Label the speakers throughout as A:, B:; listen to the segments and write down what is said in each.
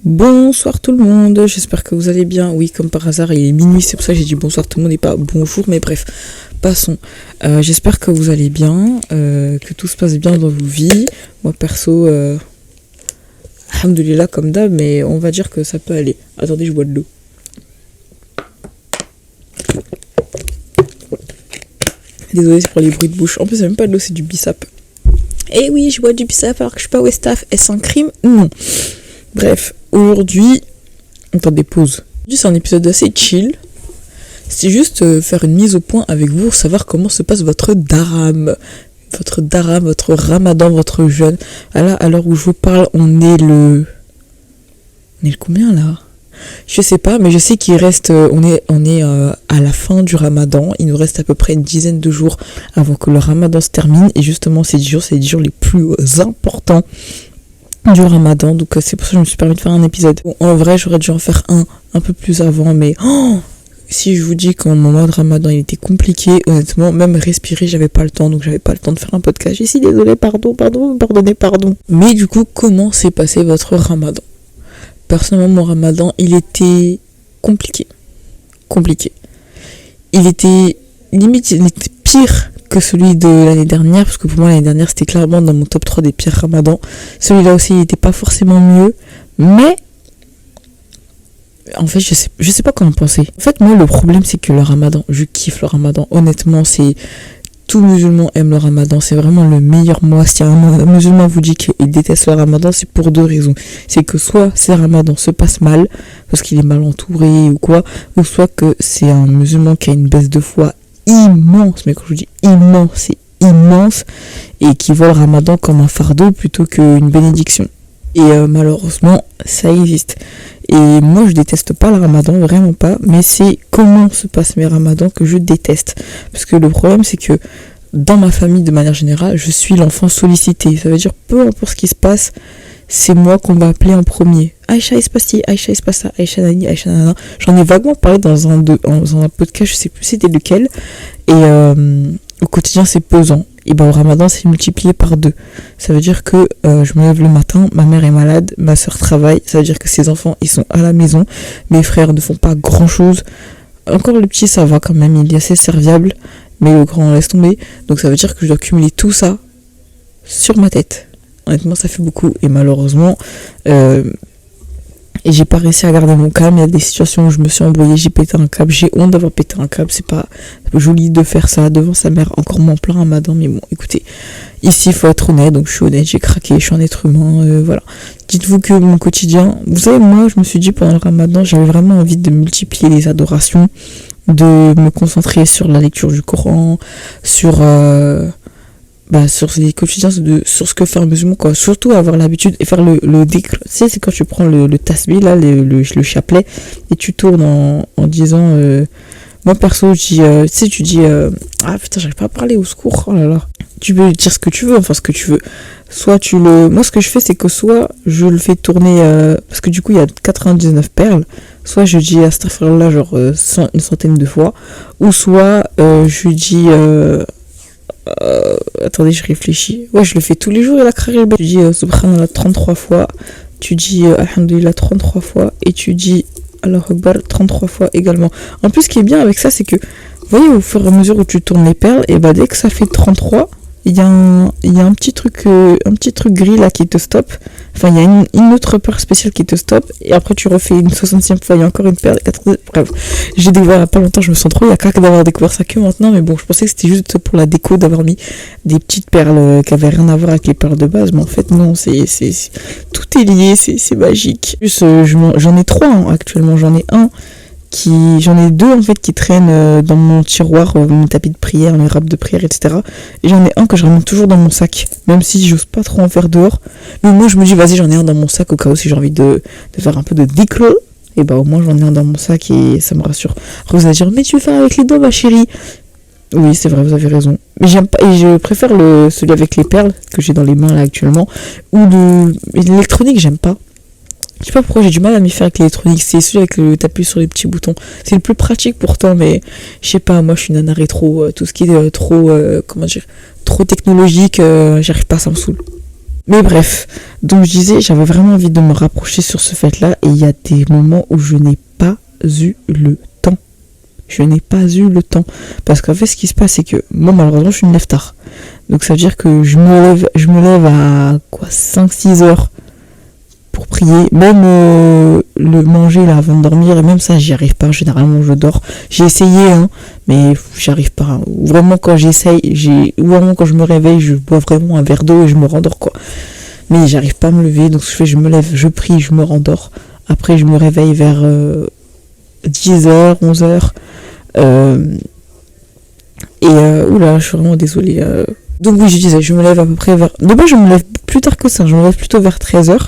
A: Bonsoir tout le monde, j'espère que vous allez bien. Oui, comme par hasard, il est minuit, c'est pour ça que j'ai dit bonsoir tout le monde et pas bonjour, mais bref, passons. J'espère que vous allez bien, que tout se passe bien dans vos vies. Moi perso, alhamdoulilah comme d'hab, mais on va dire que ça peut aller. Attendez, je bois de l'eau. Désolée pour les bruits de bouche. En plus, c'est même pas de l'eau, c'est du bissap. Eh oui, je bois du bissap alors que je suis pas Westaf. Est-ce un crime? Non. Bref, aujourd'hui... Attendez, pause. Aujourd'hui, c'est un épisode assez chill. C'est juste faire une mise au point avec vous, savoir comment se passe votre daram. Votre ramadan, votre jeûne. Là, à l'heure où je vous parle, on est le combien là? Je sais pas, mais je sais qu'il reste... on est à la fin du ramadan. Il nous reste à peu près une dizaine de jours avant que le ramadan se termine. Et justement, ces 10 jours, c'est les 10 jours les plus importants du ramadan, donc c'est pour ça que je me suis permis de faire un épisode. Bon, en vrai, j'aurais dû en faire un peu plus avant, mais si je vous dis qu'en mon mois de ramadan il était compliqué, honnêtement, même respirer, j'avais pas le temps, donc j'avais pas le temps de faire un podcast. Je suis désolée, pardonnez. Mais du coup, comment s'est passé votre ramadan? Personnellement, mon ramadan, il était compliqué. Il était pire que celui de l'année dernière, parce que pour moi l'année dernière c'était clairement dans mon top 3 des pires ramadans. Celui-là aussi il n'était pas forcément mieux, mais en fait je sais pas comment penser. En fait moi le problème c'est que le ramadan, je kiffe le ramadan, honnêtement c'est... Tout musulman aime le ramadan, c'est vraiment le meilleur mois. Si un musulman vous dit qu'il déteste le ramadan, c'est pour deux raisons. C'est que soit ce ramadan se passe mal, parce qu'il est mal entouré ou quoi, ou soit que c'est un musulman qui a une baisse de foi immense, mais quand je vous dis immense, c'est immense, et qui voit le ramadan comme un fardeau plutôt qu'une bénédiction. Et malheureusement, ça existe. Et moi, je déteste pas le ramadan, vraiment pas, mais c'est comment se passent mes ramadans que je déteste. Parce que le problème, c'est que dans ma famille, de manière générale, je suis l'enfant sollicité. Ça veut dire, peu importe ce qui se passe, c'est moi qu'on va appeler en premier. Aïcha, il se passe ci, Aïcha, il se passe ça, Aïcha nani, Aïcha nana. J'en ai vaguement parlé dans un podcast, je sais plus c'était lequel. Et au quotidien, c'est pesant. Et ben au ramadan, c'est multiplié par 2. Ça veut dire que je me lève le matin, ma mère est malade, ma soeur travaille. Ça veut dire que ses enfants, ils sont à la maison. Mes frères ne font pas grand-chose. Encore le petit, ça va quand même, il est assez serviable. Mais le grand, laisse tomber. Donc ça veut dire que je dois cumuler tout ça sur ma tête. Honnêtement, ça fait beaucoup. Et malheureusement, et j'ai pas réussi à garder mon calme. Il y a des situations où je me suis embrouillée, j'ai pété un câble. J'ai honte d'avoir pété un câble. C'est pas joli de faire ça devant sa mère, encore moins plein ramadan. Mais bon, écoutez, ici, il faut être honnête. Donc je suis honnête, j'ai craqué, je suis un être humain. Voilà. Dites-vous que mon quotidien... Vous savez, moi, je me suis dit pendant le ramadan, j'avais vraiment envie de multiplier les adorations, de me concentrer sur la lecture du Coran, sur les quotidiens, sur ce que fait un musulman, quoi. Surtout avoir l'habitude et faire le dhikr. Tu sais, c'est quand tu prends le tasbih, là, le chapelet, et tu tournes en disant... moi, perso, je dis... tu sais, tu dis... ah, putain, j'arrive pas à parler, au secours. Oh là là. Tu peux dire ce que tu veux, enfin, ce que tu veux. Soit tu le... Moi, ce que je fais, c'est que soit je le fais tourner... parce que du coup, il y a 99 perles. Soit je dis astaghfirullah, genre une centaine de fois. Ou soit je dis... attendez, je réfléchis. Ouais, je le fais tous les jours, et la carrière. Tu dis subhanallah 33 fois. Tu dis alhamdulillah 33 fois. Et tu dis Allah Akbar 33 fois également. En plus, ce qui est bien avec ça, c'est que, vous voyez, au fur et à mesure où tu tournes les perles, et bah dès que ça fait 33, il y a un petit truc gris là qui te stoppe. Enfin, il y a une autre perle spéciale qui te stoppe. Et après, tu refais une 60e fois, il y a encore une perle. Bref, j'ai découvert il n'y a pas longtemps, je me sens trop. Il y a qu'à d'avoir découvert ça que maintenant. Mais bon, je pensais que c'était juste pour la déco d'avoir mis des petites perles qui n'avaient rien à voir avec les perles de base. Mais en fait, non, tout est lié, c'est magique. En plus, j'en ai 3 hein, actuellement. J'en ai 2 en fait qui traînent dans mon tiroir, mon tapis de prière, mes wraps de prière, etc. Et j'en ai un que je ramène toujours dans mon sac, même si j'ose pas trop en faire dehors. Mais moi je me dis vas-y, j'en ai un dans mon sac au cas où si j'ai envie de faire un peu de dhikr. Et bah au moins j'en ai un dans mon sac et ça me rassure. Après vous allez dire mais tu fais avec les doigts ma chérie. Oui c'est vrai, vous avez raison. Mais j'aime pas, et je préfère celui avec les perles que j'ai dans les mains là actuellement. Ou l'électronique j'aime pas. Je sais pas pourquoi j'ai du mal à m'y faire avec l'électronique. C'est celui avec le t'appuies sur les petits boutons. C'est le plus pratique pourtant, mais je sais pas, moi je suis une nana rétro. Tout ce qui est trop technologique, j'arrive pas, ça me saoule. Mais bref, donc je disais, j'avais vraiment envie de me rapprocher sur ce fait-là, et il y a des moments où je n'ai pas eu le temps. Je n'ai pas eu le temps. Parce qu'en fait, ce qui se passe, c'est que moi, malheureusement, je suis une lève tard. Donc ça veut dire que je me lève à 5-6 heures pour prier. Même le manger là avant de dormir, et même ça, j'y arrive pas. Généralement, je dors. J'ai essayé, hein, mais j'y arrive pas. Hein. Vraiment, quand j'essaye, vraiment quand je me réveille, je bois vraiment un verre d'eau et je me rendors, quoi. Mais j'arrive pas à me lever, donc je me lève, je prie, je me rendors. Après, je me réveille vers 10h, 11h. Oula, je suis vraiment désolée. Donc oui, je disais, je me lève à peu près vers... De base, je me lève plus tard que ça, je me lève plutôt vers 13h.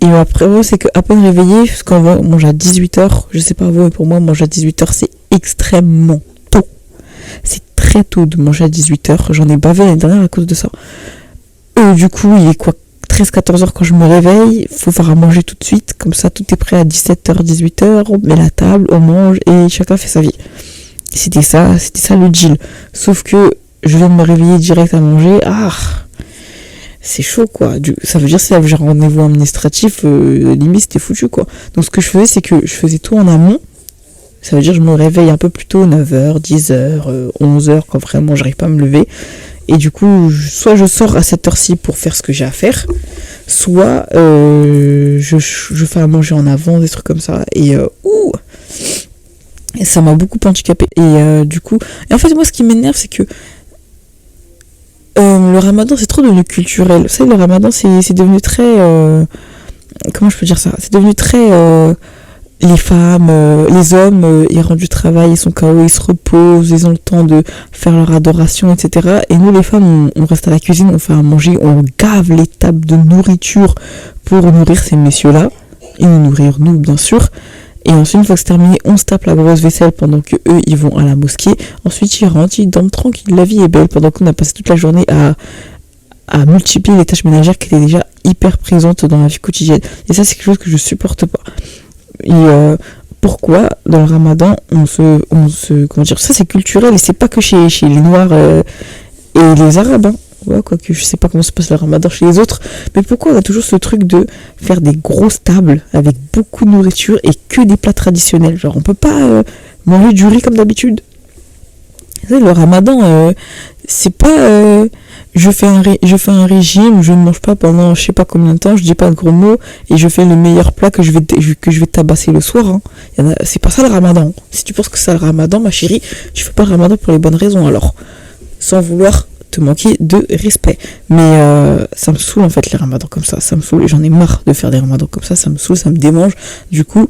A: Et après, c'est qu'à peine réveillée, parce qu'on mange à 18h, je sais pas vous, mais pour moi, manger à 18h, c'est extrêmement tôt. C'est très tôt de manger à 18h, j'en ai bavé l'année dernière à cause de ça. Du coup, il est quoi, 13-14h quand je me réveille, faut faire à manger tout de suite, comme ça tout est prêt à 17h, 18h, on met la table, on mange et chacun fait sa vie. C'était ça le deal. Sauf que je viens de me réveiller direct à manger, c'est chaud quoi. Ça veut dire que si j'ai un rendez-vous administratif, limite c'était foutu quoi. Donc ce que je faisais, c'est que je faisais tout en amont. Ça veut dire que je me réveille un peu plus tôt, 9h, 10h, 11h, quand vraiment j'arrive pas à me lever. Et du coup, soit je sors à cette heure-ci pour faire ce que j'ai à faire, soit je fais à manger en avant, des trucs comme ça. Et ça m'a beaucoup handicapée. Et du coup... Et en fait, moi, ce qui m'énerve, c'est que le ramadan, c'est trop devenu culturel. Vous savez, le ramadan, c'est devenu très... comment je peux dire ça ? C'est devenu très... les femmes, les hommes, ils rentrent du travail, ils sont KO, ils se reposent, ils ont le temps de faire leur adoration, etc. Et nous, les femmes, on reste à la cuisine, on fait à manger, on gave les tables de nourriture pour nourrir ces messieurs-là. Et nous nourrir, nous, bien sûr. Et ensuite, une fois que c'est terminé, on se tape la grosse vaisselle pendant que eux, ils vont à la mosquée. Ensuite, ils rentrent, ils dorment tranquille. La vie est belle pendant qu'on a passé toute la journée à multiplier les tâches ménagères qui étaient déjà hyper présentes dans la vie quotidienne. Et ça, c'est quelque chose que je supporte pas. Et pourquoi dans le ramadan on se comment dire, ça c'est culturel et c'est pas que chez les noirs et les arabes, hein. Ouais, quoique je sais pas comment se passe le ramadan chez les autres, mais pourquoi on a toujours ce truc de faire des grosses tables avec beaucoup de nourriture et que des plats traditionnels, genre on peut pas manger du riz comme d'habitude. Le ramadan, c'est pas je fais un régime, je ne mange pas pendant je sais pas combien de temps, je dis pas de gros mots et je fais le meilleur plat que je vais tabasser le soir, hein. C'est pas ça le ramadan. Si tu penses que c'est le ramadan, ma chérie, tu fais pas le ramadan pour les bonnes raisons alors, sans vouloir te manquer de respect. Mais ça me saoule en fait les ramadans comme ça me saoule, j'en ai marre de faire des ramadans comme ça me saoule, ça me démange. Du coup,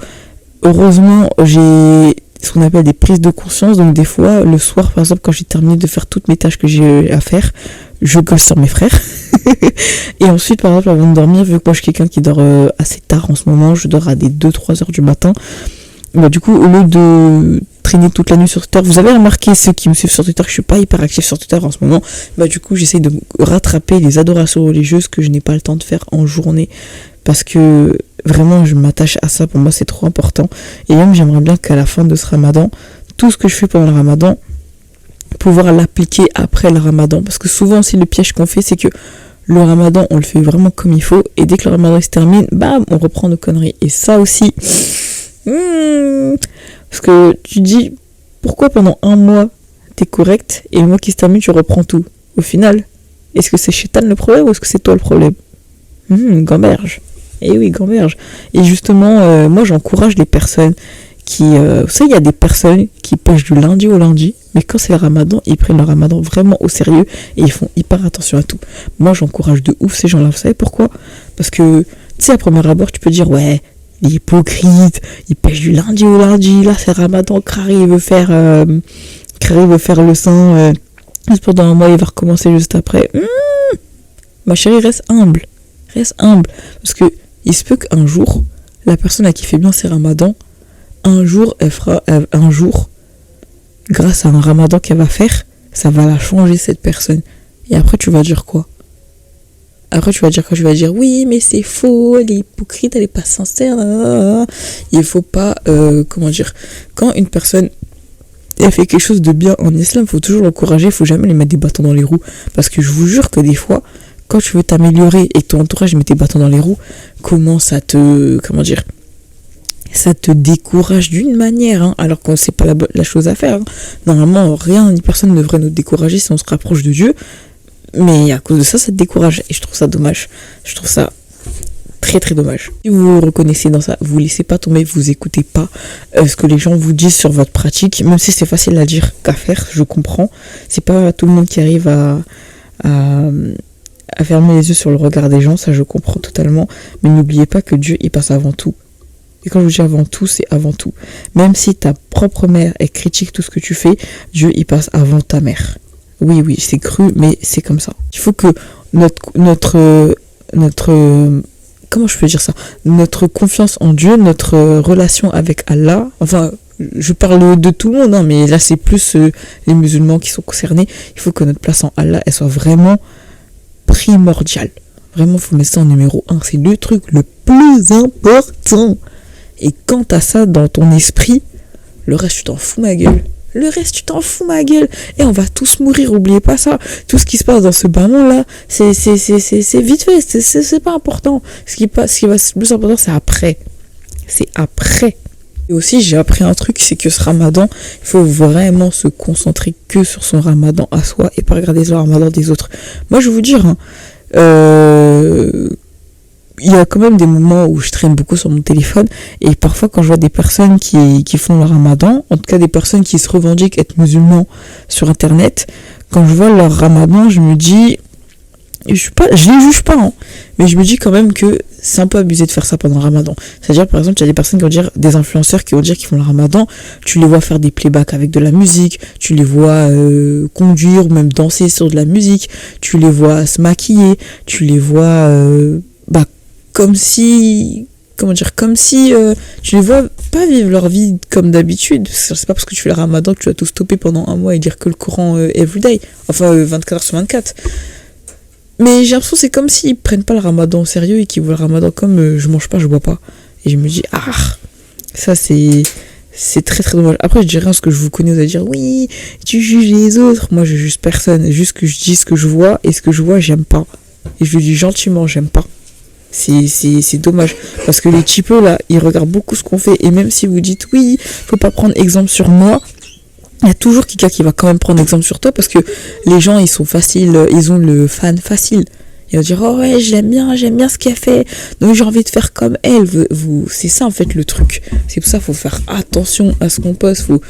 A: heureusement, j'ai ce qu'on appelle des prises de conscience, donc des fois, le soir par exemple, quand j'ai terminé de faire toutes mes tâches que j'ai à faire, je gueule sur mes frères. Et ensuite, par exemple, avant de dormir, vu que moi je suis quelqu'un qui dort assez tard en ce moment, je dors à des 2-3 heures du matin, bah, du coup, au lieu de traîner toute la nuit sur Twitter, vous avez remarqué, ceux qui me suivent sur Twitter, que je suis pas hyper actif sur Twitter en ce moment, bah du coup j'essaye de rattraper les adorations religieuses que je n'ai pas le temps de faire en journée, parce que vraiment je m'attache à ça, pour moi c'est trop important. Et même j'aimerais bien qu'à la fin de ce ramadan, tout ce que je fais pendant le ramadan, pouvoir l'appliquer après le ramadan, parce que souvent aussi le piège qu'on fait, c'est que le ramadan on le fait vraiment comme il faut, et dès que le ramadan se termine, bam, on reprend nos conneries. Et ça aussi, parce que tu dis, pourquoi pendant un mois t'es correct et le mois qui se termine tu reprends tout? Au final, est-ce que c'est Shaitan le problème ou est-ce que c'est toi le problème? Gamberge. Eh oui, gamberge. Et justement, moi j'encourage les personnes qui... vous savez, il y a des personnes qui pêchent du lundi au lundi, mais quand c'est le ramadan, ils prennent le ramadan vraiment au sérieux et ils font hyper attention à tout. Moi j'encourage de ouf ces gens-là. Vous savez pourquoi? Parce que, tu sais, à premier abord, tu peux dire, ouais, il est hypocrite, il pêche du lundi au lundi, là c'est ramadan, Crary veut faire le saint, juste pendant un mois, il va recommencer juste après. Ma chérie, reste humble, parce que il se peut qu'un jour, la personne à qui fait bien ses ramadans, un jour, grâce à un ramadan qu'elle va faire, ça va la changer cette personne. Et après tu vas dire quoi? Après, tu vas dire, oui, mais c'est faux, elle est hypocrite, elle est pas sincère. Il faut pas, quand une personne elle fait quelque chose de bien en islam, il faut toujours l'encourager, il faut jamais lui mettre des bâtons dans les roues. Parce que je vous jure que des fois, quand tu veux t'améliorer et que ton entourage met tes bâtons dans les roues, comment ça te... Comment dire, ça te décourage d'une manière, hein, alors que c'est pas la chose à faire. Hein. Normalement, rien ni personne ne devrait nous décourager si on se rapproche de Dieu. Mais à cause de ça, ça te décourage. Et je trouve ça dommage. Je trouve ça très très dommage. Si vous vous reconnaissez dans ça, vous laissez pas tomber, vous écoutez pas ce que les gens vous disent sur votre pratique, même si c'est facile à dire qu'à faire, je comprends. C'est pas tout le monde qui arrive à fermer les yeux sur le regard des gens, ça je comprends totalement. Mais n'oubliez pas que Dieu, il passe avant tout. Et quand je dis avant tout, c'est avant tout. Même si ta propre mère, elle critique tout ce que tu fais, Dieu, il passe avant ta mère. Oui, c'est cru, mais c'est comme ça. Il faut que notre comment je peux dire ça, notre confiance en Dieu, notre relation avec Allah, enfin, je parle de tout le monde, hein, mais là, c'est plus les musulmans qui sont concernés. Il faut que notre place en Allah, elle soit vraiment primordiale. Vraiment, il faut mettre ça en numéro 1. C'est le truc le plus important. Et quand t'as ça dans ton esprit, le reste, tu t'en fous ma gueule. Le reste, tu t'en fous ma gueule. Et on va tous mourir, oubliez pas ça. Tout ce qui se passe dans ce bas monde là, c'est vite fait, c'est pas important. Ce qui va être le plus important, c'est après. C'est après. Et aussi, j'ai appris un truc, c'est que ce ramadan, il faut vraiment se concentrer que sur son ramadan à soi et pas regarder le ramadan des autres. Moi, je vais vous dire, hein, il y a quand même des moments où je traîne beaucoup sur mon téléphone et parfois quand je vois des personnes qui font le ramadan, en tout cas des personnes qui se revendiquent être musulmans sur internet, quand je vois leur ramadan, je me dis, je les juge pas, hein, mais je me dis quand même que c'est un peu abusé de faire ça pendant le ramadan. C'est-à-dire par exemple, il y a des personnes qui vont dire, des influenceurs qui vont dire qu'ils font le ramadan, tu les vois faire des playbacks avec de la musique, tu les vois conduire ou même danser sur de la musique, tu les vois se maquiller, tu les vois comme si tu les vois pas vivre leur vie comme d'habitude. C'est pas parce que tu fais le ramadan que tu vas tout stopper pendant un mois et dire que le Coran everyday, enfin 24 heures sur 24. Mais j'ai l'impression que c'est comme s'ils prennent pas le ramadan au sérieux et qu'ils voient le ramadan comme je mange pas, je bois pas. Et je me dis, ça c'est très très dommage. Après je dirais ce que je vous connais, vous allez dire, oui, tu juges les autres. Moi je juge personne, juste que je dis ce que je vois, et ce que je vois j'aime pas. Et je le dis gentiment, j'aime pas. C'est dommage, parce que les typos là, ils regardent beaucoup ce qu'on fait, et même si vous dites oui, faut pas prendre exemple sur moi, il y a toujours quelqu'un qui va quand même prendre exemple sur toi, parce que les gens ils sont faciles, ils ont le fan facile. Ils vont dire oh ouais, j'aime bien ce qu'elle fait, donc j'ai envie de faire comme elle. C'est ça en fait le truc. C'est pour ça qu'il faut faire attention à ce qu'on poste, faut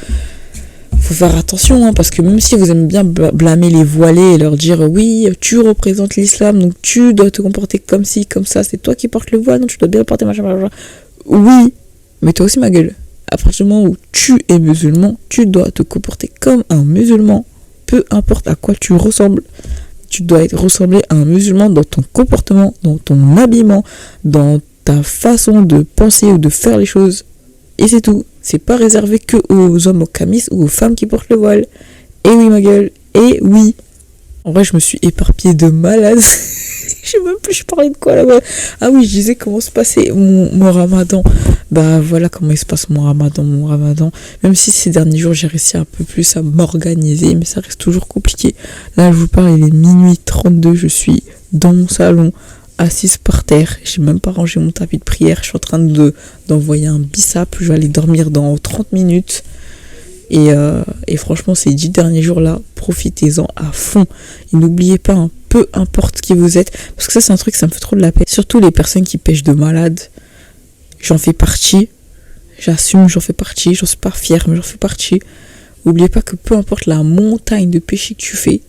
A: faire attention, hein, parce que même si vous aimez bien blâmer les voilés et leur dire oui, tu représentes l'islam, donc tu dois te comporter comme ci, comme ça, c'est toi qui portes le voile, donc tu dois bien porter machin. Oui, mais toi aussi ma gueule. À partir du moment où tu es musulman, tu dois te comporter comme un musulman. Peu importe à quoi tu ressembles, tu dois ressembler à un musulman dans ton comportement, dans ton habillement, dans ta façon de penser ou de faire les choses. Et c'est tout. C'est pas réservé que aux hommes au camis ou aux femmes qui portent le voile. Et oui ma gueule, et oui. En vrai je me suis éparpillée de malade. Je sais même plus je parlais de quoi là-bas. Ah oui, je disais comment se passait mon ramadan. Bah voilà comment il se passe mon ramadan. Même si ces derniers jours j'ai réussi un peu plus à m'organiser, mais ça reste toujours compliqué. Là je vous parle, il est minuit 32, je suis dans mon salon, assise par terre, j'ai même pas rangé mon tapis de prière, je suis en train d'envoyer un bissap, je vais aller dormir dans 30 minutes et franchement ces 10 derniers jours là, profitez-en à fond et n'oubliez pas, hein, peu importe qui vous êtes, parce que ça c'est un truc, ça me fait trop de la peine, surtout les personnes qui pêchent de malades, j'en fais partie, j'assume, j'en fais partie, j'en suis pas fière mais j'en fais partie. N'oubliez pas que peu importe la montagne de péché que tu fais,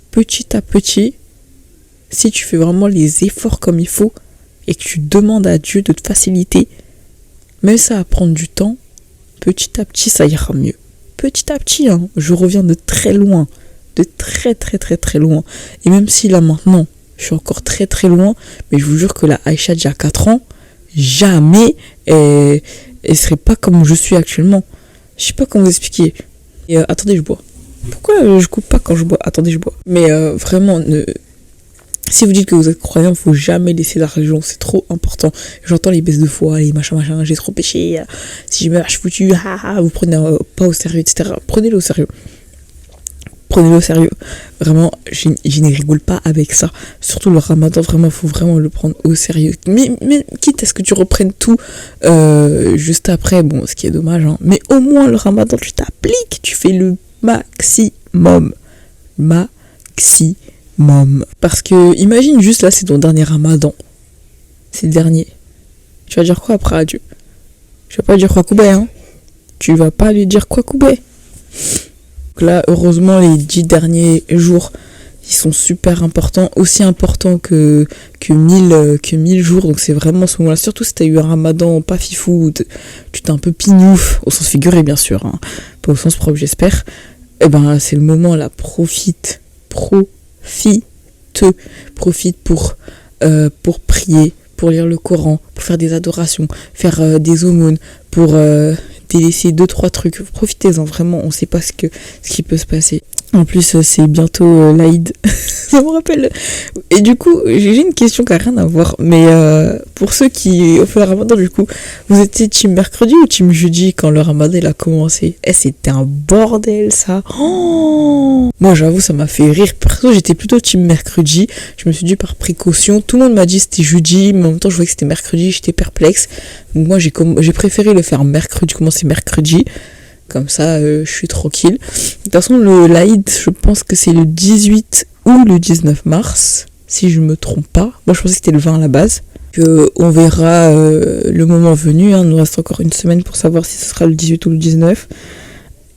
A: petit à petit, si tu fais vraiment les efforts comme il faut et que tu demandes à Dieu de te faciliter, même ça va prendre du temps, petit à petit ça ira mieux. Petit à petit, hein, je reviens de très loin, de très très très très loin. Et même si là maintenant, je suis encore très très loin, mais je vous jure que la Aïcha d'il y a 4 ans, jamais elle serait pas comme je suis actuellement. Je sais pas comment vous expliquer. Et attendez, je bois. Pourquoi je coupe pas quand je bois? Attendez, je bois. Mais vraiment, si vous dites que vous êtes croyant, faut jamais laisser la religion, c'est trop important. J'entends les baisses de foi, les machin, j'ai trop péché, si je me lâche foutu, vous prenez pas au sérieux, etc. Prenez-le au sérieux. prenez-le au sérieux. Vraiment, je ne rigole pas avec ça. Surtout le ramadan, vraiment, faut vraiment le prendre au sérieux. Mais quitte à ce que tu reprennes tout juste après, bon, ce qui est dommage, hein. Mais au moins, le ramadan, tu t'appliques, tu fais le maximum. Maximum. Parce que, imagine juste là, c'est ton dernier ramadan. C'est le dernier. Tu vas dire quoi après à Dieu? Tu vas pas dire quoi Koubé, hein? Tu vas pas lui dire quoi Koubé. Donc là, heureusement, les 10 derniers jours, ils sont super importants, aussi importants que 1000 jours. Donc c'est vraiment ce moment-là. Surtout si t'as eu un ramadan pas fifou, tu t'es un peu pignouf, au sens figuré bien sûr, hein, pas au sens propre j'espère. Et ben c'est le moment là, profite pour prier, pour lire le Coran, pour faire des adorations, faire des aumônes, pour délaisser 2-3 trucs. Profitez-en, vraiment, on sait pas ce qui peut se passer. En plus, c'est bientôt l'Aïd. Ça me rappelle. Et du coup, j'ai une question qui n'a rien à voir. Mais pour ceux qui ont fait le ramadan, du coup, vous étiez team mercredi ou team jeudi quand le ramadan il a commencé? C'était un bordel, ça. Oh, moi, j'avoue, ça m'a fait rire. Perso, j'étais plutôt team mercredi. Je me suis dit par précaution. Tout le monde m'a dit c'était jeudi, mais en même temps, je voyais que c'était mercredi. J'étais perplexe. Donc moi, j'ai préféré le faire mercredi, commencer mercredi. Comme ça, je suis tranquille. De toute façon, l'Aïd, je pense que c'est le 18 ou le 19 mars, si je me trompe pas. Moi, je pensais que c'était le 20 à la base. On verra le moment venu. Il nous reste encore une semaine pour savoir si ce sera le 18 ou le 19.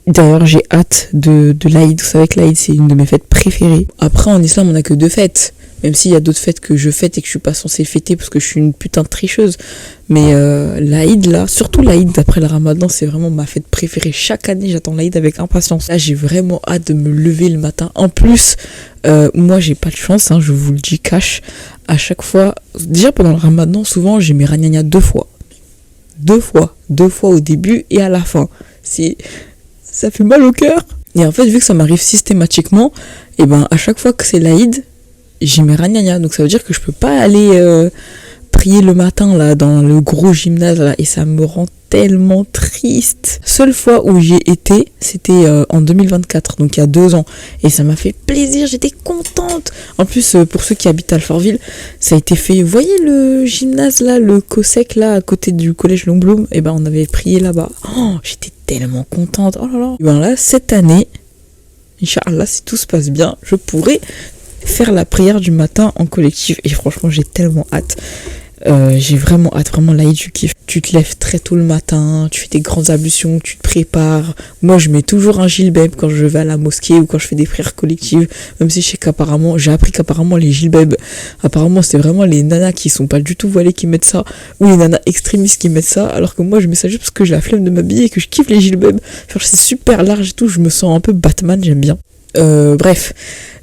A: D'ailleurs, j'ai hâte de l'Aïd. Vous savez que l'Aïd, c'est une de mes fêtes préférées. Après, en islam, on n'a que 2 fêtes. Même s'il y a d'autres fêtes que je fête et que je suis pas censée fêter parce que je suis une putain de tricheuse. Mais l'Aïd là, surtout l'Aïd d'après le ramadan, c'est vraiment ma fête préférée. Chaque année, j'attends l'Aïd avec impatience. Là, j'ai vraiment hâte de me lever le matin. En plus, moi, j'ai pas de chance, hein, je vous le dis cash. À chaque fois, déjà pendant le ramadan, souvent, j'ai mes ragnagnas 2 fois. 2 fois. 2 fois au début et à la fin. Ça fait mal au cœur. Et en fait, vu que ça m'arrive systématiquement, et ben à chaque fois que c'est l'Aïd, j'ai mes ragnagnas, donc ça veut dire que je peux pas aller prier le matin là dans le gros gymnase là, et ça me rend tellement triste. Seule fois où j'y ai été, c'était en 2024, donc il y a 2 ans, et ça m'a fait plaisir, j'étais contente. En plus, pour ceux qui habitent à Alfortville, ça a été fait, vous voyez le gymnase là, le COSEC là, à côté du collège Longbloom, et ben on avait prié là-bas. Oh, j'étais tellement contente, oh là là. Et ben là, cette année, Inch'Allah, si tout se passe bien, je pourrai faire la prière du matin en collectif, et franchement j'ai tellement hâte. J'ai vraiment hâte, vraiment l'Aïd du kiff. Tu te lèves très tôt le matin, tu fais des grandes ablutions, tu te prépares. Moi je mets toujours un gilbeb quand je vais à la mosquée ou quand je fais des prières collectives, même si je sais qu'apparemment, j'ai appris qu'apparemment les gilbeb, apparemment c'est vraiment les nanas qui sont pas du tout voilées qui mettent ça, ou les nanas extrémistes qui mettent ça, alors que moi je mets ça juste parce que j'ai la flemme de m'habiller et que je kiffe les gilbeb. Genre c'est super large et tout, je me sens un peu Batman, j'aime bien. Bref,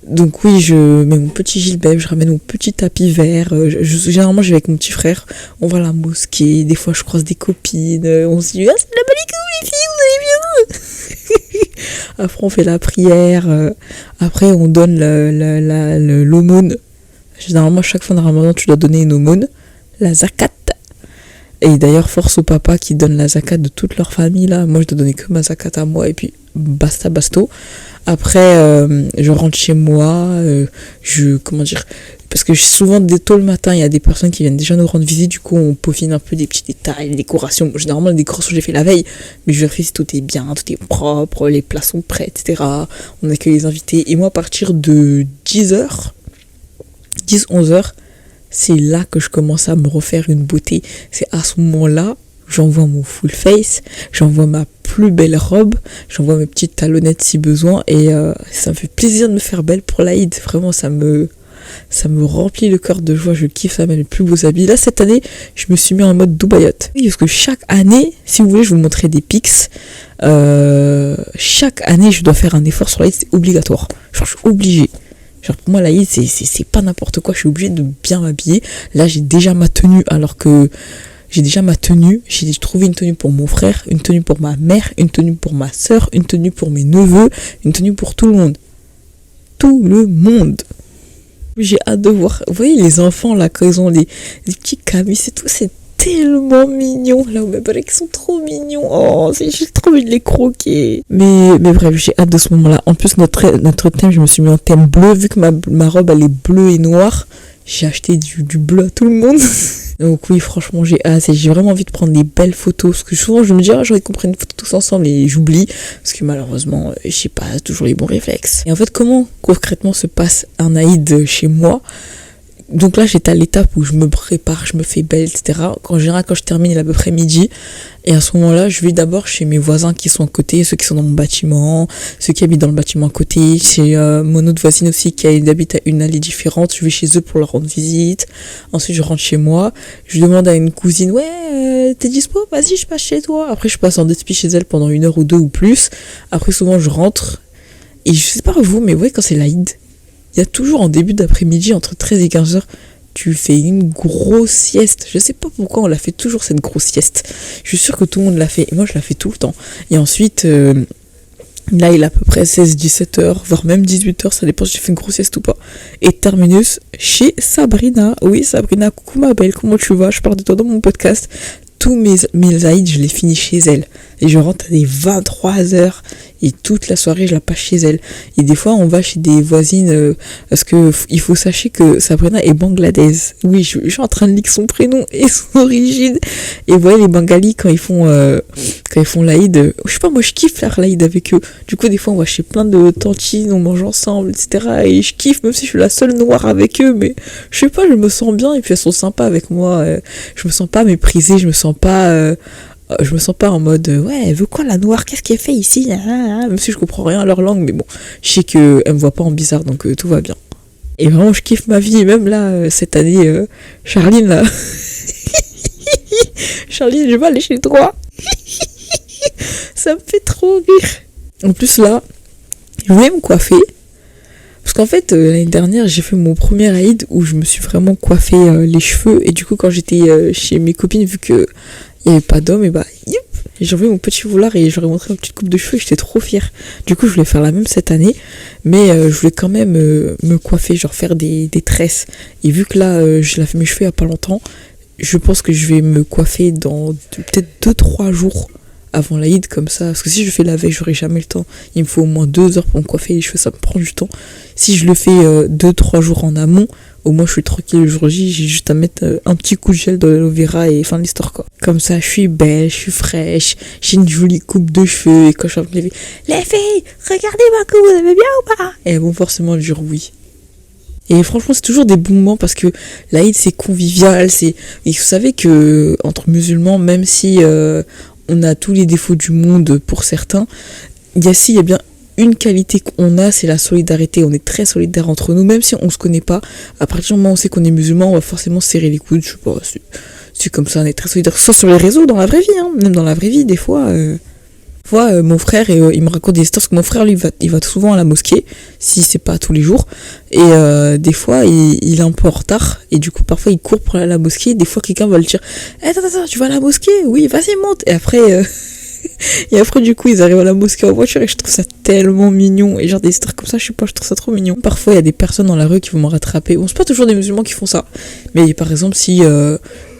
A: donc oui, je mets mon petit gilbeb, je ramène mon petit tapis vert. Généralement, je vais avec mon petit frère. On va à la mosquée. Des fois, je croise des copines. On se dit, ah, c'est la bonne les filles, vous allez bien. Après, on fait la prière. Après, on donne l'aumône. Généralement, chaque fin de Ramadan, tu dois donner une aumône, la zakat. Et d'ailleurs, force au papa qui donne la zakat de toute leur famille là. Moi, je dois donner que ma zakat à moi et puis basta basto. Après, je rentre chez moi, parce que souvent dès tôt le matin, il y a des personnes qui viennent déjà nous rendre visite, du coup on peaufine un peu des petits détails, les décorations. Généralement les décorations j'ai fait la veille, mais je vérifie si tout est bien, tout est propre, les plats sont prêts, etc. On accueille les invités, et moi à partir de 10h, 10-11h, c'est là que je commence à me refaire une beauté. C'est à ce moment-là, j'envoie mon full face, j'envoie ma plus belle robe, j'envoie mes petites talonnettes si besoin, et ça me fait plaisir de me faire belle pour l'Aïd. Vraiment, ça me remplit le cœur de joie, je kiffe, ça met les plus beaux habits. Là, cette année, je me suis mis en mode Dubaïote. Oui, parce que chaque année, si vous voulez, je vous montrer des pics. Chaque année, je dois faire un effort sur l'Aïd, c'est obligatoire. Genre, je suis obligée. Genre, pour moi, l'Aïd, c'est pas n'importe quoi, je suis obligée de bien m'habiller. Là, j'ai déjà ma tenue, alors que j'ai trouvé une tenue pour mon frère, une tenue pour ma mère, une tenue pour ma soeur, une tenue pour mes neveux, une tenue pour tout le monde. Tout le monde. J'ai hâte de voir. Vous voyez les enfants là, quand ils ont les petits camis et tout, c'est tellement mignons. Là, mes balais qui sont trop mignons. Oh, j'ai trop envie de les croquer. Mais bref, j'ai hâte de ce moment-là. En plus, notre thème, je me suis mis en thème bleu. Vu que ma robe, elle est bleue et noire, j'ai acheté du bleu à tout le monde. Donc oui, franchement, j'ai hâte. Et j'ai vraiment envie de prendre des belles photos. Parce que souvent, je me dis, j'aurais qu'on prenne une photo tous ensemble. Et j'oublie. Parce que malheureusement, j'ai pas toujours les bons réflexes. Et en fait, comment concrètement se passe un Aïd chez moi ? Donc là, j'étais à l'étape où je me prépare, je me fais belle, etc. En général, quand je termine, il est à peu près midi. Et à ce moment-là, je vais d'abord chez mes voisins qui sont à côté, ceux qui sont dans mon bâtiment, ceux qui habitent dans le bâtiment à côté. Chez mon autre voisine aussi qui habite à une allée différente. Je vais chez eux pour leur rendre visite. Ensuite, je rentre chez moi. Je demande à une cousine, ouais, t'es dispo? Vas-y, je passe chez toi. Après, je passe en despi chez elle pendant 1 heure ou 2 ou plus. Après, souvent, je rentre. Et je sais pas vous, mais ouais, quand c'est l'Aïd, il y a toujours en début d'après-midi, entre 13 et 15 heures, tu fais une grosse sieste. Je sais pas pourquoi on la fait toujours cette grosse sieste. Je suis sûre que tout le monde l'a fait. Et moi, je la fais tout le temps. Et ensuite, là, il est à peu près 16-17 heures, voire même 18 heures. Ça dépend si j'ai fait une grosse sieste ou pas. Et terminus chez Sabrina. Oui, Sabrina, coucou ma belle, comment tu vas? Je parle de toi dans mon podcast. Tous mes Aïd, je les finis chez elle. Et je rentre à des 23 heures. Et toute la soirée, je la passe chez elle. Et des fois, on va chez des voisines. Parce que il faut sachez que Sabrina est bangladaise. Oui, je suis en train de lire son prénom et son origine. Et vous voyez, les Bengalis, quand ils font l'Aïd, je sais pas, moi, je kiffe faire l'Aïd avec eux. Du coup, des fois, on va chez plein de tantines, on mange ensemble, etc. Et je kiffe, même si je suis la seule noire avec eux. Mais je sais pas, je me sens bien. Et puis, elles sont sympas avec moi. Je me sens pas méprisée, je me sens pas en mode ouais, elle veut quoi la noire, qu'est-ce qu'elle fait ici, même si je comprends rien à leur langue, mais bon, je sais qu'elle me voit pas en bizarre, donc tout va bien. Et vraiment, je kiffe ma vie. Et même là, cette année, Charline là, Charline, je vais aller chez toi. Ça me fait trop rire. En plus là, je voulais me coiffer. Parce qu'en fait, l'année dernière, j'ai fait mon premier Aïd où je me suis vraiment coiffé les cheveux. Et du coup, quand j'étais chez mes copines, vu que il n'y avait pas d'homme, et bah, yep, j'ai enlevé mon petit foulard et j'aurais montré ma petite coupe de cheveux et j'étais trop fière. Du coup, je voulais faire la même cette année, mais je voulais quand même me coiffer, genre faire des tresses. Et vu que là, je l'ai fait mes cheveux il n'y a pas longtemps, je pense que je vais me coiffer dans peut-être 2-3 jours avant l'Aïd, comme ça. Parce que si je fais la veille, j'aurai jamais le temps. Il me faut au moins 2 heures pour me coiffer les cheveux, ça me prend du temps. Si je le fais 2-3 jours en amont, au moins je suis tranquille le jour J, j'ai juste à mettre un petit coup de gel de l'aloe vera et fin de l'histoire quoi. Comme ça je suis belle, je suis fraîche, j'ai une jolie coupe de cheveux et quand je suis avec les filles, regardez ma coupe, vous aimez bien ou pas? Et elles vont forcément dire oui. Et franchement c'est toujours des bons moments parce que l'Aïd c'est convivial, et vous savez que entre musulmans, même si on a tous les défauts du monde pour certains, il y a bien une qualité qu'on a, c'est la solidarité. On est très solidaires entre nous, même si on se connaît pas. À partir du moment où on sait qu'on est musulman, on va forcément serrer les coudes. Je sais pas, c'est comme ça, on est très solidaires. Soit sur les réseaux, dans la vraie vie, hein. Même dans la vraie vie, des fois, mon frère, il me raconte des histoires, parce que mon frère, lui, il va souvent à la mosquée, si c'est pas tous les jours. Et des fois, il est un peu en retard, et du coup, parfois, il court pour aller à la mosquée. Des fois, quelqu'un va le dire, attends, tu vas à la mosquée? Oui, vas-y, monte. Et après... Et après du coup ils arrivent à la mosquée en voiture et je trouve ça tellement mignon. Et genre des histoires comme ça, je sais pas, je trouve ça trop mignon. Parfois il y a des personnes dans la rue qui vont me rattraper. Bon, c'est pas toujours des musulmans qui font ça, mais par exemple si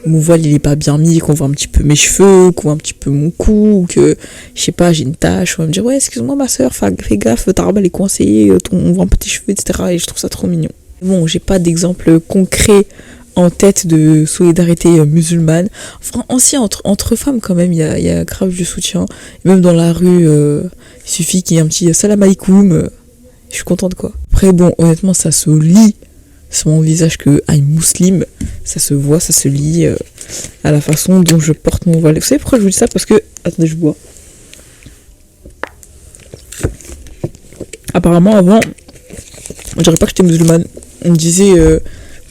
A: mon voile il est pas bien mis, qu'on voit un petit peu mes cheveux, qu'on voit un petit peu mon cou, ou que je sais pas, j'ai une tache, on va me dire ouais excuse-moi ma soeur, fais gaffe, ta robe elle est coincée, on voit un peu tes cheveux, etc. Et je trouve ça trop mignon. Bon, j'ai pas d'exemple concret en tête de solidarité musulmane. Enfin, aussi entre femmes quand même, il y a grave du soutien. Et même dans la rue, il suffit qu'il y ait un petit salam alaikum. Je suis contente quoi. Après bon, honnêtement, ça se lit sur mon visage que I'm muslim. Ça se voit, ça se lit à la façon dont je porte mon voile. Vous savez pourquoi je vous dis ça? Parce que... Attendez, je bois. Apparemment, avant, on dirait pas que j'étais musulmane. On me disait...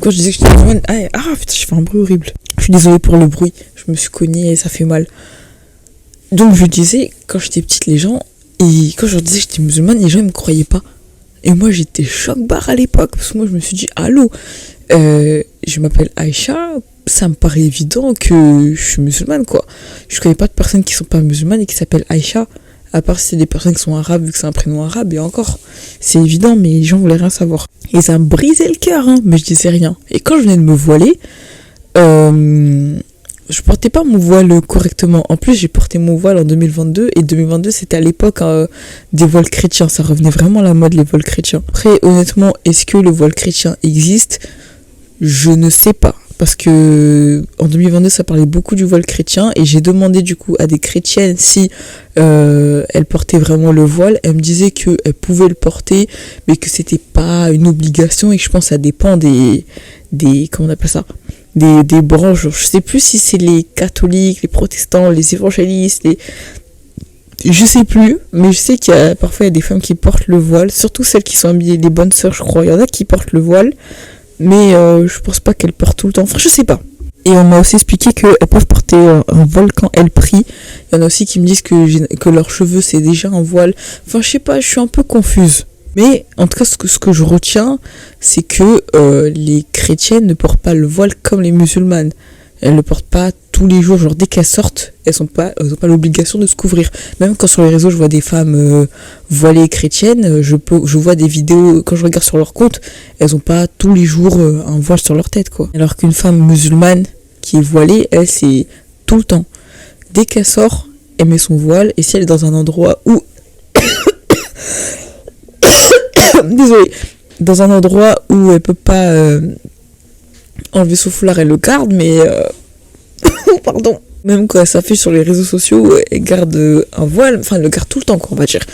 A: Quand je disais que j'étais musulmane, putain, j'ai fait un bruit horrible. Je suis désolée pour le bruit, je me suis cognée et ça fait mal. Donc je disais, quand j'étais petite, les gens, et quand je leur disais que j'étais musulmane, les gens ils me croyaient pas. Et moi j'étais choc-barre à l'époque, parce que moi je me suis dit, allô, je m'appelle Aïcha, ça me paraît évident que je suis musulmane quoi. Je connais pas de personnes qui sont pas musulmanes et qui s'appellent Aïcha. À part si c'est des personnes qui sont arabes, vu que c'est un prénom arabe, et encore, c'est évident, mais les gens voulaient rien savoir. Et ça me brisait le cœur, hein, mais je disais rien. Et quand je venais de me voiler, je portais pas mon voile correctement. En plus, j'ai porté mon voile en 2022 et 2022 c'était à l'époque des voiles chrétiens. Ça revenait vraiment à la mode les voiles chrétiens. Après, honnêtement, est-ce que le voile chrétien existe? Je ne sais pas. Parce que en 2022, ça parlait beaucoup du voile chrétien et j'ai demandé du coup à des chrétiennes si elles portaient vraiment le voile. Elles me disaient qu'elles pouvaient le porter, mais que c'était pas une obligation et que je pense que ça dépend des comment on appelle ça? Des branches. Je sais plus si c'est les catholiques, les protestants, les évangélistes, je sais plus, mais je sais qu'il y a parfois il y a des femmes qui portent le voile, surtout celles qui sont habillées, les bonnes sœurs, je crois. Il y en a qui portent le voile. Mais je pense pas qu'elles portent tout le temps. Enfin, je sais pas. Et on m'a aussi expliqué qu'elles peuvent porter un voile quand elles prient. Il y en a aussi qui me disent que leurs cheveux c'est déjà un voile. Enfin, je sais pas, je suis un peu confuse. Mais en tout cas, ce que je retiens, c'est que les chrétiennes ne portent pas le voile comme les musulmanes. Elles le portent pas tous les jours, genre dès qu'elles sortent, elles ont pas l'obligation de se couvrir. Même quand sur les réseaux je vois des femmes voilées chrétiennes, je vois des vidéos, quand je regarde sur leur compte, elles ont pas tous les jours un voile sur leur tête, quoi. Alors qu'une femme musulmane qui est voilée, elle, c'est tout le temps. Dès qu'elle sort, elle met son voile, et si elle est dans un endroit où... Désolée. Dans un endroit où elle peut pas... enlever son foulard, elle le garde, mais pardon, même quand elle s'affiche sur les réseaux sociaux, elle garde un voile, enfin elle le garde tout le temps, quoi, on va dire.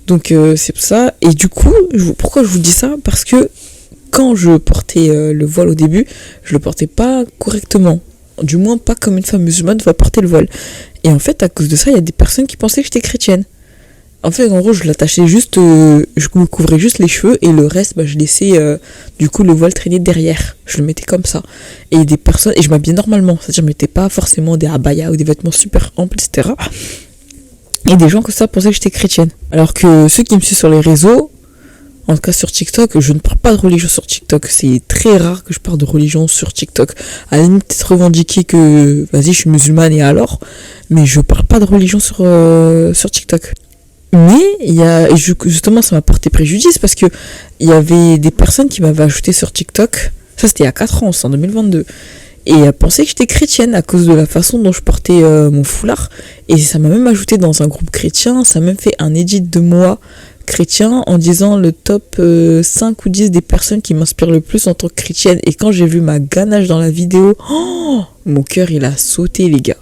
A: Donc c'est pour ça. Et du coup, pourquoi je vous dis ça? Parce que quand je portais le voile au début, je le portais pas correctement, du moins pas comme une femme musulmane va porter le voile. Et en fait, à cause de ça, il y a des personnes qui pensaient que j'étais chrétienne. En fait, en gros, je l'attachais juste, je me couvrais juste les cheveux et le reste, bah, je laissais du coup le voile traîner derrière. Je le mettais comme ça. Et des personnes, et je m'habillais normalement, c'est-à-dire je mettais pas forcément des abayas ou des vêtements super amples, etc. Et des gens comme ça pensaient que j'étais chrétienne. Alors que ceux qui me suivent sur les réseaux, en tout cas sur TikTok, je ne parle pas de religion sur TikTok. C'est très rare que je parle de religion sur TikTok. À la limite, peut-être revendiquer que, vas-y, je suis musulmane et alors, mais je parle pas de religion sur TikTok. Mais justement ça m'a porté préjudice parce que il y avait des personnes qui m'avaient ajouté sur TikTok, ça c'était il y a 4 ans, c'est en 2022, et elles pensaient que j'étais chrétienne à cause de la façon dont je portais mon foulard, et ça m'a même ajouté dans un groupe chrétien, ça m'a même fait un edit de moi chrétien en disant le top 5 ou 10 des personnes qui m'inspirent le plus en tant que chrétienne. Et quand j'ai vu ma ganache dans la vidéo, mon cœur il a sauté, les gars.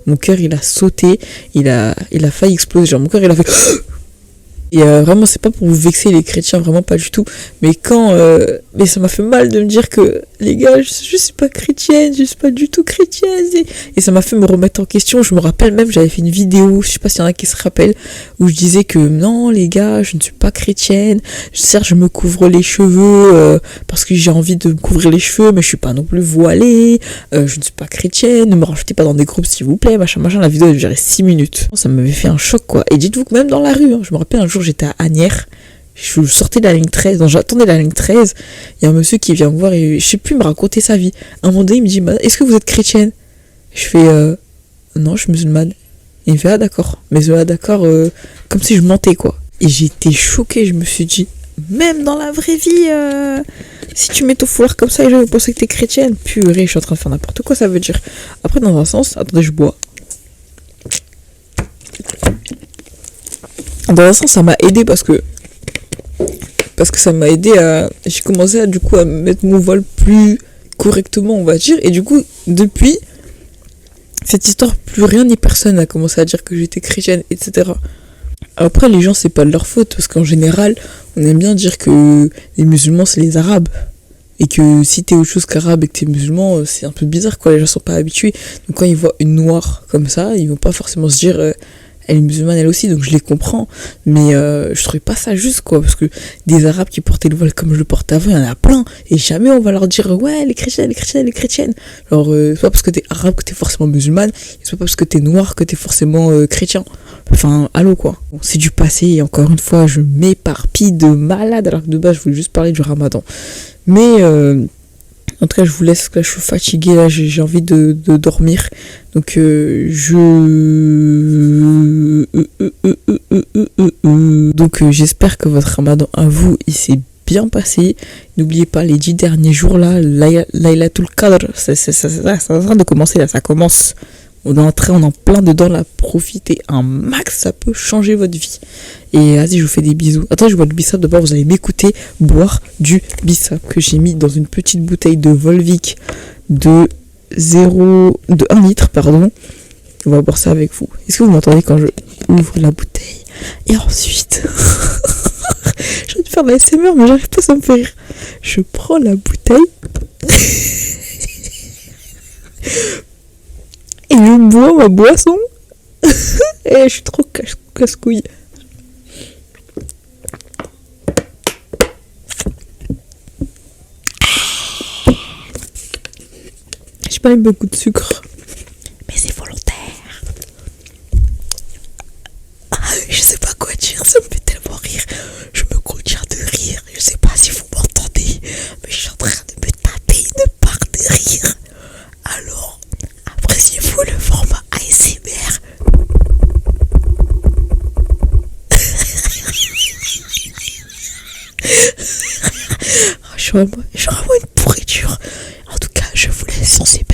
A: Mon cœur il a sauté, il a failli exploser, genre mon cœur il a fait... Et vraiment c'est pas pour vous vexer les chrétiens, vraiment pas du tout, mais mais ça m'a fait mal de me dire que les gars, je suis pas chrétienne, je suis pas du tout chrétienne, et ça m'a fait me remettre en question. Je me rappelle même, j'avais fait une vidéo, je sais pas s'il y en a qui se rappellent, où je disais que non les gars, je ne suis pas chrétienne, certes je me couvre les cheveux parce que j'ai envie de me couvrir les cheveux, mais je suis pas non plus voilée, je ne suis pas chrétienne, ne me rajoutez pas dans des groupes s'il vous plaît, machin, la vidéo elle durait 6 minutes. Ça m'avait fait un choc, quoi. Et dites-vous que même dans la rue, je me rappelle un jour j'étais à Asnières, je sortais de la ligne 13, donc j'attendais la ligne 13, il y a un monsieur qui vient me voir et je sais plus me raconter sa vie. À un moment donné il me dit est-ce que vous êtes chrétienne? Je fais non, je suis musulmane. Il me fait ah d'accord, mais d'accord, comme si je mentais, quoi. Et j'ai été choquée, je me suis dit même dans la vraie vie si tu mets ton foulard comme ça, les gens vont penser que t'es chrétienne. Purée, je suis en train de faire n'importe quoi, ça veut dire. Après dans un sens, attendez, je bois. Dans un sens ça m'a aidé parce que ça m'a aidé à... J'ai commencé à, du coup, à mettre mon voile plus correctement, on va dire. Et du coup, depuis cette histoire, plus rien ni personne a commencé à dire que j'étais chrétienne, etc. Après, les gens, c'est pas de leur faute. Parce qu'en général, on aime bien dire que les musulmans, c'est les arabes. Et que si t'es autre chose qu'arabe et que t'es musulman, c'est un peu bizarre, quoi. Les gens sont pas habitués. Donc quand ils voient une noire comme ça, ils vont pas forcément se dire... elle est musulmane elle aussi, donc je les comprends, mais je trouvais pas ça juste, quoi, parce que des arabes qui portaient le voile comme je le portais avant, il y en a plein, et jamais on va leur dire ouais les chrétiennes. Alors c'est pas parce que t'es arabe que t'es forcément musulmane, c'est pas parce que t'es noir que t'es forcément chrétien. Enfin allô, quoi. Bon, c'est du passé, et encore une fois je m'éparpille de malade, alors que de base je voulais juste parler du ramadan, mais en tout cas, je vous laisse, là, je suis fatiguée, là, j'ai envie de dormir. Donc, j'espère que votre ramadan à vous, il s'est bien passé. N'oubliez pas les 10 derniers jours là, Laylatul Qadr, c'est en train de commencer là, ça commence. On est en plein dedans là, profitez un max, ça peut changer votre vie. Et vas-y, je vous fais des bisous. Attends, je bois du bissap d'abord, vous allez m'écouter boire du bissap que j'ai mis dans une petite bouteille de Volvic de 1 litre, pardon. On va boire ça avec vous. Est-ce que vous m'entendez quand je ouvre la bouteille? Et ensuite, j'ai envie de faire de la SMR, mais j'arrive pas, ça me fait rire. Je prends la bouteille et je bois ma boisson. Et je suis trop casse-couille. J'ai pas mis beaucoup de sucre, mais c'est volontaire. Je sais pas quoi dire, ça me fait tellement rire. Je me contiens de rire. Je sais pas si vous m'entendez, mais je suis en train de me taper une barre de rire. Alors, appréciez-vous le format ASMR? Je suis vraiment une pourriture. En tout cas, je vous laisse sur ces